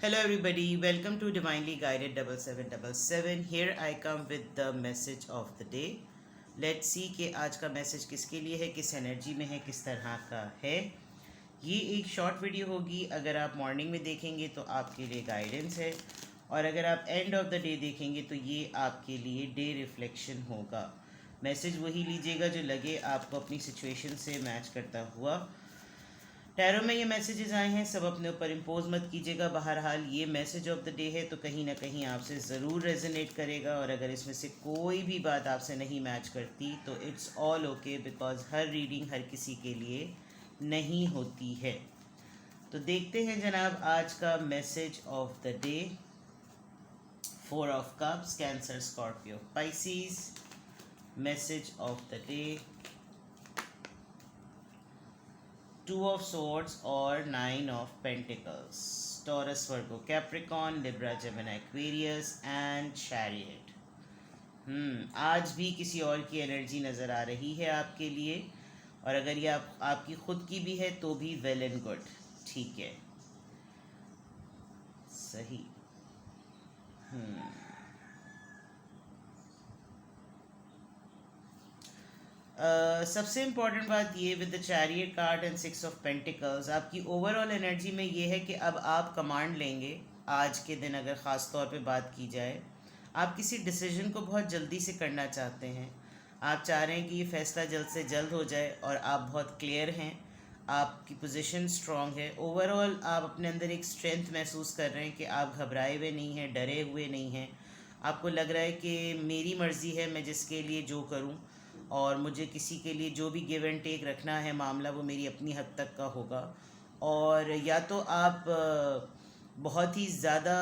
Hello, everybody. Welcome to Divinely Guided 7777. Here I come with the message of the day. Let's see कि आज का message किसके लिए है, किस एनर्जी में है, किस तरह का है. ये एक शॉर्ट वीडियो होगी. अगर आप मॉर्निंग में देखेंगे तो आपके लिए गाइडेंस है, और अगर आप एंड ऑफ द डे देखेंगे तो ये आपके लिए डे रिफ्लेक्शन होगा. मैसेज वही लीजिएगा जो लगे आपको अपनी सिचुएशन से मैच करता हुआ. टैरो में ये मैसेजेस आए हैं, सब अपने ऊपर इम्पोज मत कीजिएगा. बहरहाल ये मैसेज ऑफ द डे है तो कहीं ना कहीं आपसे ज़रूर रेजोनेट करेगा, और अगर इसमें से कोई भी बात आपसे नहीं मैच करती तो इट्स ऑल ओके, बिकॉज हर रीडिंग हर किसी के लिए नहीं होती है. तो देखते हैं जनाब आज का message of the day. 4 of Cups, cancer, Scorpio, Pisces. Message of the day. 2 of Swords और 9 of Pentacles. Taurus, Virgo, Capricorn, Libra, Gemini, Aquarius and Chariot. आज भी किसी और की एनर्जी नज़र आ रही है आपके लिए, और अगर ये आपकी खुद की भी है तो भी वेल एंड गुड. ठीक है, सही. सबसे इम्पॉर्टेंट बात ये with the chariot card and 6 of Pentacles, आपकी ओवरऑल एनर्जी में ये है कि अब आप कमांड लेंगे. आज के दिन अगर ख़ास तौर पे बात की जाए, आप किसी डिसीजन को बहुत जल्दी से करना चाहते हैं. आप चाह रहे हैं कि ये फ़ैसला जल्द से जल्द हो जाए, और आप बहुत क्लियर हैं, आपकी पोजीशन स्ट्रांग है. ओवरऑल आप अपने अंदर एक स्ट्रेंथ महसूस कर रहे हैं कि आप घबराए हुए नहीं हैं, डरे हुए नहीं हैं. आपको लग रहा है कि मेरी मर्ज़ी है, मैं जिसके लिए जो करूं, और मुझे किसी के लिए जो भी गिव एंड टेक रखना है मामला, वो मेरी अपनी हद तक का होगा. और या तो आप बहुत ही ज़्यादा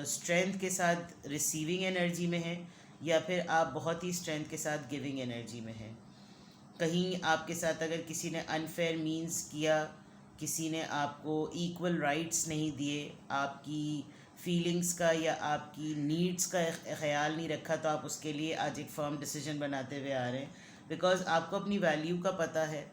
स्ट्रेंथ के साथ रिसीविंग एनर्जी में हैं, या फिर आप बहुत ही स्ट्रेंथ के साथ गिविंग एनर्जी में हैं. कहीं आपके साथ अगर किसी ने अनफेयर मीन्स किया, किसी ने आपको इक्वल राइट्स नहीं दिए, आपकी फीलिंग्स का या आपकी नीड्स का ख्याल नहीं रखा, तो आप उसके लिए आज एक फर्म डिसीजन बनाते हुए आ रहे हैं. बिकॉज़ आपको अपनी वैल्यू का पता है,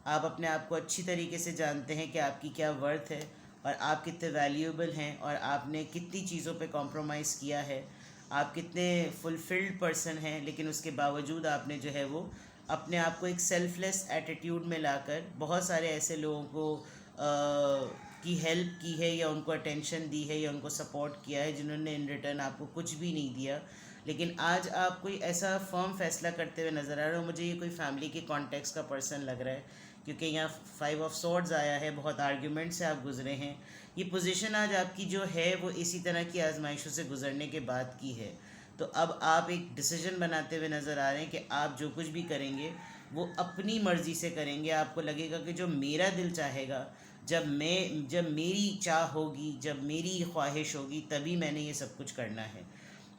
आप अपने आप को अच्छी तरीके से जानते हैं कि आपकी क्या वर्थ है, और आप कितने वैल्यूएबल हैं, और आपने कितनी चीज़ों पे कॉम्प्रोमाइज़ किया है. आप कितने फुलफिल्ड पर्सन हैं, लेकिन उसके बावजूद आपने जो है वो अपने आप को एक सेल्फलेस एटीट्यूड में लाकर बहुत सारे ऐसे लोगों को की हेल्प की है, या उनको अटेंशन दी है, या उनको सपोर्ट किया है, जिन्होंने इन रिटर्न आपको कुछ भी नहीं दिया. लेकिन आज आप कोई ऐसा फर्म फैसला करते हुए नज़र आ रहे हो. मुझे ये कोई फैमिली के कॉन्टेक्स्ट का पर्सन लग रहा है, क्योंकि यहाँ 5 of Swords आया है. बहुत आर्ग्यूमेंट से आप गुजरे हैं. ये पोजीशन आज आपकी जो है वो इसी तरह की आजमाइशों से गुजरने के बाद की है. तो अब आप एक डिसीजन बनाते हुए नज़र आ रहे हैं कि आप जो कुछ भी करेंगे वो अपनी मर्ज़ी से करेंगे. आपको लगेगा कि जो मेरा दिल चाहेगा, जब मेरी चाह होगी, जब मेरी ख्वाहिश होगी, तभी मैंने ये सब कुछ करना है.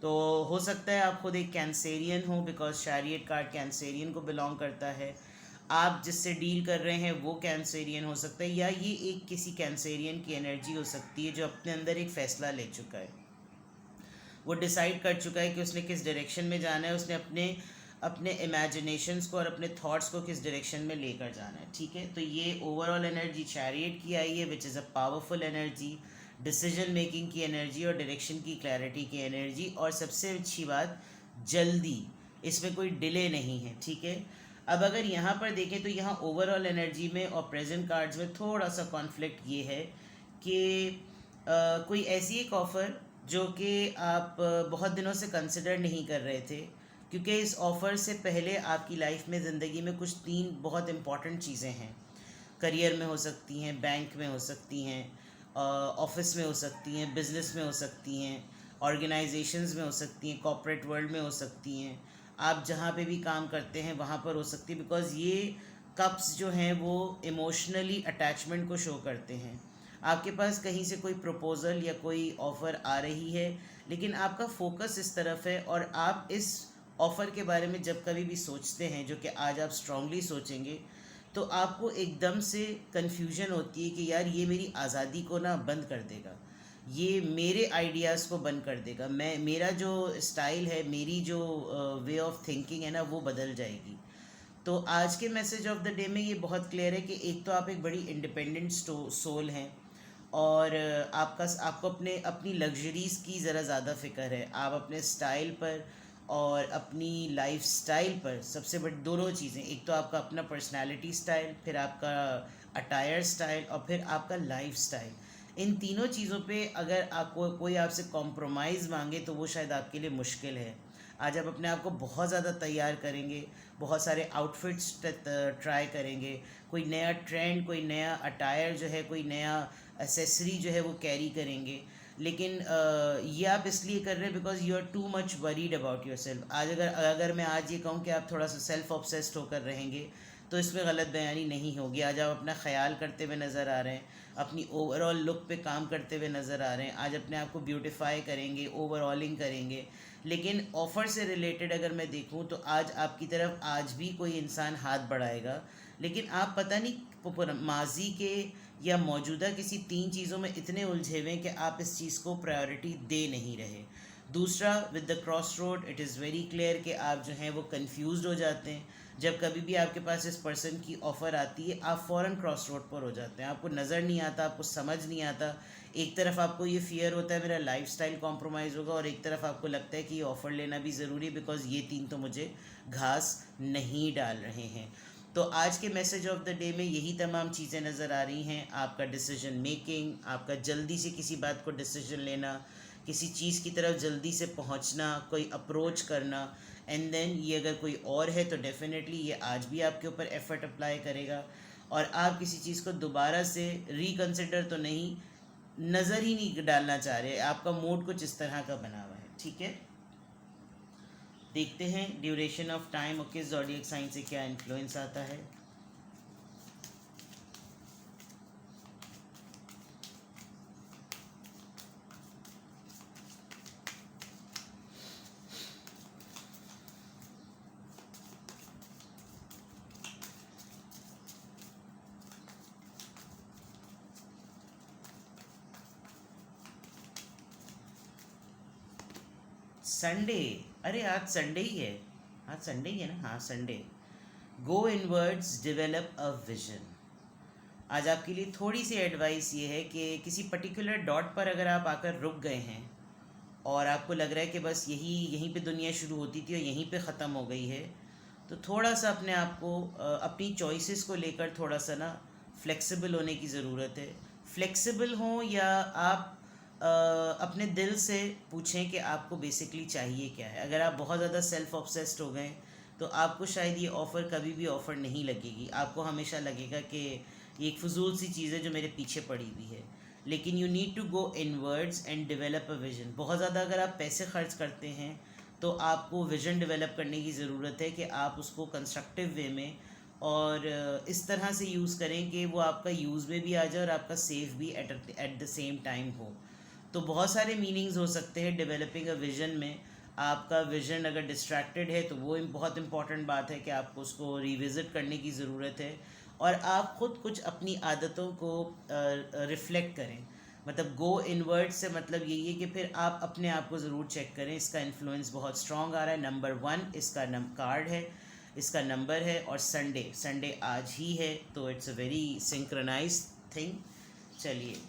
तो हो सकता है आप खुद एक कैंसेरियन हो, बिकॉज शैरियट कार्ड कैंसेरियन को बिलोंग करता है. आप जिससे डील कर रहे हैं वो कैंसेरियन हो सकता है, या ये एक किसी कैंसेरियन की एनर्जी हो सकती है जो अपने अंदर एक फ़ैसला ले चुका है. वो डिसाइड कर चुका है कि उसने किस डायरेक्शन में जाना है. उसने अपने अपने इमेजिनेशंस को और अपने थॉट्स को किस डायरेक्शन में लेकर जाना है. ठीक है, तो ये ओवरऑल एनर्जी चैरियट की आई है, which is a powerful energy, decision making की एनर्जी, और डायरेक्शन की क्लैरिटी की एनर्जी. और सबसे अच्छी बात, जल्दी, इसमें कोई डिले नहीं है. ठीक है, अब अगर यहाँ पर देखें तो यहाँ ओवरऑल एनर्जी में और प्रेजेंट कार्ड्स में थोड़ा सा कॉन्फ्लिक्ट ये है कि कोई ऐसी एक ऑफ़र जो कि आप बहुत दिनों से कंसिडर नहीं कर रहे थे, क्योंकि इस ऑफ़र से पहले आपकी लाइफ में, ज़िंदगी में कुछ 3 बहुत इम्पॉर्टेंट चीज़ें हैं. करियर में हो सकती हैं, बैंक में हो सकती हैं, ऑफिस में हो सकती हैं, बिज़नेस में हो सकती हैं, ऑर्गेनाइजेशंस में हो सकती हैं, कॉर्पोरेट वर्ल्ड में हो सकती हैं. आप जहाँ पे भी काम करते हैं वहाँ पर हो सकती है, बिकॉज़ ये कप्स जो हैं वो इमोशनली अटैचमेंट को शो करते हैं. आपके पास कहीं से कोई प्रपोज़ल या कोई ऑफ़र आ रही है, लेकिन आपका फोकस इस तरफ है, और आप इस ऑफ़र के बारे में जब कभी भी सोचते हैं, जो कि आज आप स्ट्रांगली सोचेंगे, तो आपको एकदम से कन्फ्यूजन होती है कि यार ये मेरी आज़ादी को ना बंद कर देगा, ये मेरे आइडियाज़ को बंद कर देगा, मेरा जो स्टाइल है, मेरी जो वे ऑफ थिंकिंग है ना, वो बदल जाएगी. तो आज के मैसेज ऑफ द डे में ये बहुत क्लियर है कि एक तो आप एक बड़ी इंडिपेंडेंट सोल हैं, और आपको अपनी लग्जरीज़ की ज़रा ज़्यादा फ़िक्र है। आप अपने स्टाइल पर और अपनी लाइफस्टाइल पर सबसे बड़ी दोनों चीज़ें, एक तो आपका अपना पर्सनालिटी स्टाइल, फिर आपका अटायर स्टाइल और फिर आपका लाइफ स्टाइल। इन तीनों चीज़ों पे अगर आपको कोई आपसे कॉम्प्रोमाइज़ मांगे तो वो शायद आपके लिए मुश्किल है। आज आप अपने आप को बहुत ज़्यादा तैयार करेंगे, बहुत सारे आउटफिट्स ट्राई करेंगे, कोई नया ट्रेंड, कोई नया अटायर जो है, कोई नया एसेसरी जो है वो कैरी करेंगे, लेकिन ये आप इसलिए कर रहे हैं because you are too much worried about yourself. आज अगर मैं आज ये कहूँ कि आप थोड़ा सा सेल्फ ऑब्सेस्ड होकर रहेंगे तो इसमें गलत बयानी नहीं होगी। आज आप अपना ख्याल करते हुए नज़र आ रहे हैं, अपनी ओवरऑल लुक पे काम करते हुए नज़र आ रहे हैं, आज अपने आप को ब्यूटिफाई करेंगे, ओवरऑलिंग करेंगे। लेकिन ऑफ़र से रिलेटेड अगर मैं देखूं तो आज आपकी तरफ आज भी कोई इंसान हाथ बढ़ाएगा, लेकिन आप पता नहीं माजी के या मौजूदा किसी 3 चीज़ों में इतने उलझे हुए हैं कि आप इस चीज़ को प्रायोरिटी दे नहीं रहे। दूसरा, with the cross road it is very clear कि आप जो हैं वो कंफ्यूज्ड हो जाते हैं। जब कभी भी आपके पास इस पर्सन की ऑफ़र आती है, आप फ़ौरन क्रॉस रोड पर हो जाते हैं, आपको नज़र नहीं आता, आपको समझ नहीं आता। एक तरफ आपको ये फ़ियर होता है मेरा लाइफस्टाइल कॉम्प्रोमाइज़ होगा, और एक तरफ आपको लगता है कि ये ऑफ़र लेना भी ज़रूरी है बिकॉज़ ये 3 तो मुझे घास नहीं डाल रहे हैं। तो आज के मैसेज ऑफ द डे में यही तमाम चीज़ें नज़र आ रही हैं। आपका डिसीजन मेकिंग, आपका जल्दी से किसी बात को डिसीजन लेना, किसी चीज़ की तरफ जल्दी से पहुंचना, कोई अप्रोच करना, एंड देन ये अगर कोई और है तो डेफिनेटली ये आज भी आपके ऊपर एफर्ट अप्लाई करेगा, और आप किसी चीज़ को दोबारा से रिकन्सिडर तो नहीं, नज़र ही नहीं डालना चाह रहे। आपका मूड कुछ इस तरह का बना हुआ है, ठीक है। देखते हैं ड्यूरेशन ऑफ टाइम और किस ज़ोडिएक साइन से क्या इन्फ्लुएंस आता है। संडे, अरे आज संडे ही है, आज संडे ही है ना, हाँ Sunday. Go inwards, develop a vision. आज आपके लिए थोड़ी सी एडवाइस ये है कि किसी पर्टिकुलर डॉट पर अगर आप आकर रुक गए हैं और आपको लग रहा है कि बस यहीं पे दुनिया शुरू होती थी और यहीं पे ख़त्म हो गई है, तो थोड़ा सा अपने आप को अपनी चॉइसेस को लेकर थोड़ा सा ना फ्लेक्सिबल होने की ज़रूरत है। फ्लेक्सिबल हों, या आप अपने दिल से पूछें कि आपको बेसिकली चाहिए क्या है। अगर आप बहुत ज़्यादा सेल्फ ऑब्सेस्ड हो गए तो आपको शायद ये ऑफ़र कभी भी ऑफ़र नहीं लगेगी। आपको हमेशा लगेगा कि ये एक फ़जूल सी चीज़ है जो मेरे पीछे पड़ी हुई है। लेकिन you need to go inwards and develop a vision. बहुत ज़्यादा अगर आप पैसे खर्च करते हैं तो आपको विजन डेवलप करने की ज़रूरत है कि आप उसको कंस्ट्रक्टिव वे में और इस तरह से यूज़ करें कि वो आपका यूज़ में भी आ जाए और आपका सेव भी एट द सेम टाइम हो। तो बहुत सारे मीनिंग्स हो सकते हैं डेवलपिंग अ विज़न में। आपका विज़न अगर डिस्ट्रैक्टेड है तो वो बहुत इंपॉर्टेंट बात है कि आपको उसको रिविज़िट करने की ज़रूरत है, और आप ख़ुद कुछ अपनी आदतों को रिफ़्लेक्ट करें। मतलब गो इनवर्ड से मतलब यही है कि फिर आप अपने आप को ज़रूर चेक करें। इसका इन्फ्लुएंस बहुत स्ट्रॉन्ग आ रहा है। नंबर 1 इसका कार्ड है, इसका नंबर है, और संडे आज ही है, तो it's a very synchronised thing. चलिए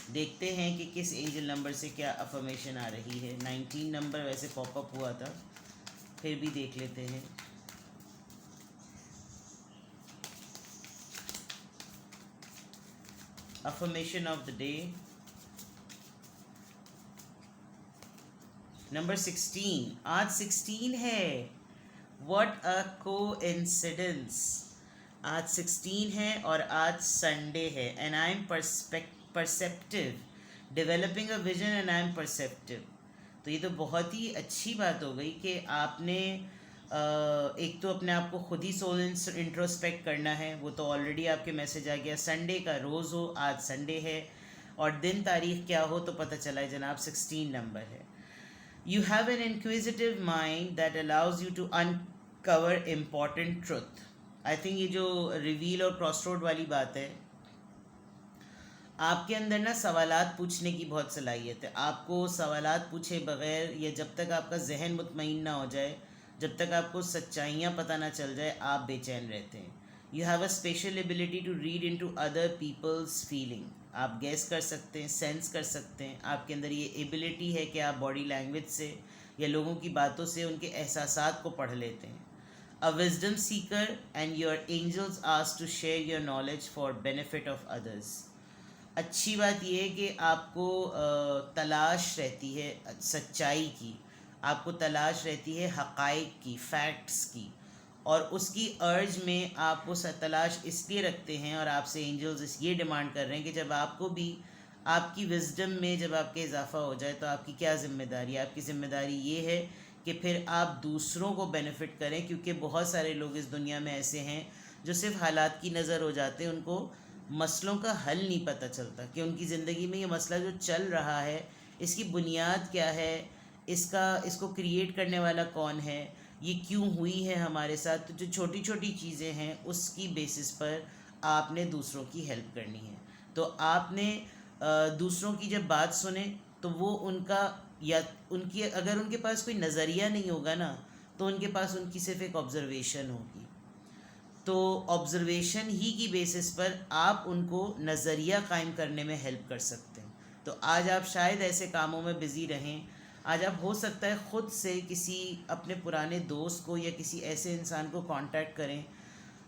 देखते हैं कि किस एंजल नंबर से क्या अफर्मेशन आ रही है। 19 नंबर वैसे पॉपअप हुआ था, फिर भी देख लेते हैं। Affirmation of the day number 16। आज 16 है, व्हाट अ कोइंसिडेंस। आज 16 है और आज संडे है, and I am perceptive, developing a vision and I am perceptive. तो ये तो बहुत ही अच्छी बात हो गई कि आपने एक तो अपने आप को खुद ही सोल इंट्रोस्पेक्ट करना है, वो तो ऑलरेडी आपके मैसेज आ गया। संडे का रोज़ हो, आज संडे है, और दिन तारीख क्या हो तो पता चला है जनाब 16 नंबर है। You have an inquisitive mind that allows you to uncover important truth. I think ये जो रिवील और क्रॉसरोड वाली बात है, आपके अंदर ना सवालात पूछने की बहुत सलाहियत है। आपको सवालात पूछे बग़ैर, या जब तक आपका जहन मुतमईन ना हो जाए, जब तक आपको सच्चाइयाँ पता ना चल जाए, आप बेचैन रहते हैं। You have a special ability to read into other people's feeling. आप गैस कर सकते हैं, सेंस कर सकते हैं, आपके अंदर ये एबिलिटी है कि आप बॉडी लैंग्वेज से या लोगों की बातों से उनके एहसासात को पढ़ लेते हैं। A wisdom seeker and your angels ask to share your knowledge for benefit of others. अच्छी बात यह है कि आपको तलाश रहती है सच्चाई की, आपको तलाश रहती है हक़ाइक़ की, फैक्ट्स की, और उसकी अर्ज में आप वो तलाश इसलिए रखते हैं और आपसे एंजल्स ये डिमांड कर रहे हैं कि जब आपको भी आपकी विजडम में जब आपके इजाफा हो जाए तो आपकी क्या ज़िम्मेदारी है। आपकी ज़िम्मेदारी ये है कि फिर आप दूसरों को बेनिफिट करें, क्योंकि बहुत सारे लोग इस दुनिया में ऐसे हैं जो सिर्फ हालात की नज़र हो जाते हैं, उनको मसलों का हल नहीं पता चलता कि उनकी ज़िंदगी में ये मसला जो चल रहा है इसकी बुनियाद क्या है, इसको क्रिएट करने वाला कौन है, ये क्यों हुई है हमारे साथ। तो जो छोटी छोटी चीज़ें हैं उसकी बेसिस पर आपने दूसरों की हेल्प करनी है। तो आपने दूसरों की जब बात सुने तो वो उनका या उनकी अगर उनके पास कोई नज़रिया नहीं होगा ना, तो उनके पास उनकी सिर्फ एक ऑब्ज़र्वेशन होगी। तो ऑब्ज़र्वेशन ही की बेसिस पर आप उनको नज़रिया कायम करने में हेल्प कर सकते हैं। तो आज आप शायद ऐसे कामों में बिज़ी रहें, आज आप हो सकता है ख़ुद से किसी अपने पुराने दोस्त को या किसी ऐसे इंसान को कांटेक्ट करें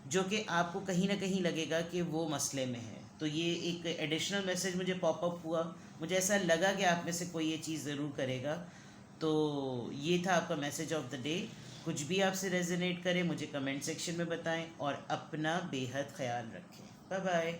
जो कि आपको कहीं ना कहीं लगेगा कि वो मसले में है। तो ये एक एडिशनल मैसेज मुझे पॉपअप हुआ, मुझे ऐसा लगा कि आप में से कोई ये चीज़ ज़रूर करेगा। तो ये था आपका मैसेज ऑफ द डे। कुछ भी आपसे रेजोनेट करे मुझे कमेंट सेक्शन में बताएं और अपना बेहद ख्याल रखें। Bye bye.